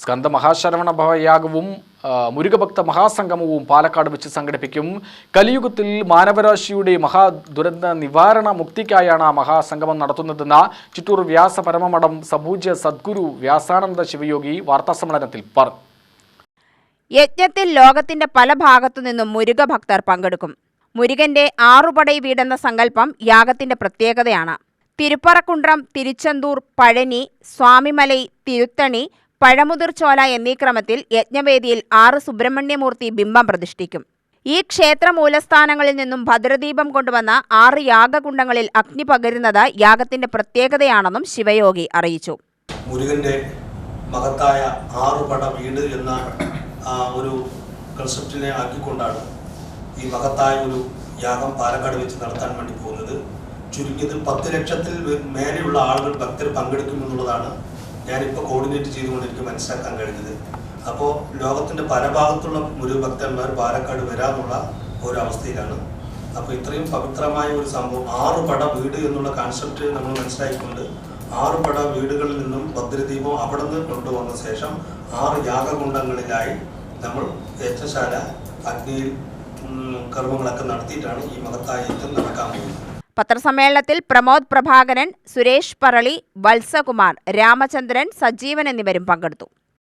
സ്കന്ദ മഹാശരവണ ഭവയാഗവും മുരുകഭക്ത മഹാസംഗമവും പാലക്കാട് വെച്ച് സംഘടിപ്പിക്കും. കലിയുഗത്തിൽ മാനവരാശിയുടെ മഹാദുരന്ത നിവാരണ മുക്തിക്കായാണ് മഹാസംഗമം നടത്തുന്നതെന്ന് ചിറ്റൂർ വ്യാസ പരമമഠം സപൂജ്യ സദ്ഗുരു വ്യാസാനന്ദ ശിവയോഗി വാർത്താസമ്മേളനത്തിൽ പറഞ്ഞു. യജ്ഞത്തിൽ ലോകത്തിന്റെ പല ഭാഗത്തു നിന്നും മുരുകഭക്തർ പങ്കെടുക്കും. മുരുകന്റെ ആറുപടൈ വീടെന്ന സങ്കല്പം യാഗത്തിന്റെ പ്രത്യേകതയാണ്. തിരുപ്പറക്കുണ്ട്രം, തിരുച്ചെന്തൂർ, പഴനി, സ്വാമിമലൈ, തിരുത്തണി, പഴമുതിർച്ചോല എന്നീ ക്രമത്തിൽ യജ്ഞവേദിയിൽ 6 സുബ്രഹ്മണ്യമൂർത്തി ബിംബം പ്രതിഷ്ഠിക്കും. ഈ ക്ഷേത്ര മൂലസ്ഥാനങ്ങളിൽ നിന്നും ഭദ്രദീപം കൊണ്ടുവന്ന 6 യാഗകുണ്ഡങ്ങളിൽ അഗ്നി പകരുന്നത് യാഗത്തിന്റെ പ്രത്യേകതയാണെന്നും ശിവയോഗി അറിയിച്ചു. മുരുകന്റെ മഹത്തായ 6 പട വീട് എന്ന ഒരു കൺസെപ്റ്റിനെ ആക്കിക്കൊണ്ടാണ് ഈ മഹത്തായ ഒരു യാഗം പാലക്കാട് വെച്ച് നടത്താൻ വേണ്ടി പോകുന്നത്. ചുരുങ്ങിയത് 10 ലക്ഷത്തിൽ മേലെയുള്ള ആളുകൾ ഭക്തർ പങ്കെടുക്കുമെന്നുള്ളതാണ് ഞാനിപ്പോൾ കോർഡിനേറ്റ് ചെയ്തുകൊണ്ട് മനസ്സിലാക്കാൻ കഴിഞ്ഞത്. അപ്പോൾ ലോകത്തിൻ്റെ പല ഭാഗത്തുള്ള മുരുക ഭക്തന്മാർ പാലക്കാട് വരാനുള്ള ഒരു അവസ്ഥയിലാണ്. അപ്പോൾ ഇത്രയും പവിത്രമായ ഒരു സംഭവം 6 പട വീട് എന്നുള്ള കോൺസെപ്റ്റ് നമ്മൾ മനസ്സിലാക്കിക്കൊണ്ട് 6 പട വീടുകളിൽ നിന്നും ഭദ്രദീപം അവിടെ നിന്ന് കൊണ്ടുവന്ന ശേഷം 6 യാഗകുണ്ഡങ്ങളിലായി നമ്മൾ യജ്ഞശാല അഗ്നിയിൽ കർമ്മങ്ങളൊക്കെ നടത്തിയിട്ടാണ് ഈ മഹത്തായ യജ്ഞം നടക്കാൻ പോകുന്നത്. പത്രസമ്മേളനത്തിൽ പ്രമോദ് പ്രഭാകരൻ, സുരേഷ് പറളി, വത്സകുമാർ, രാമചന്ദ്രൻ, സജീവൻ എന്നിവരും പങ്കെടുത്തു.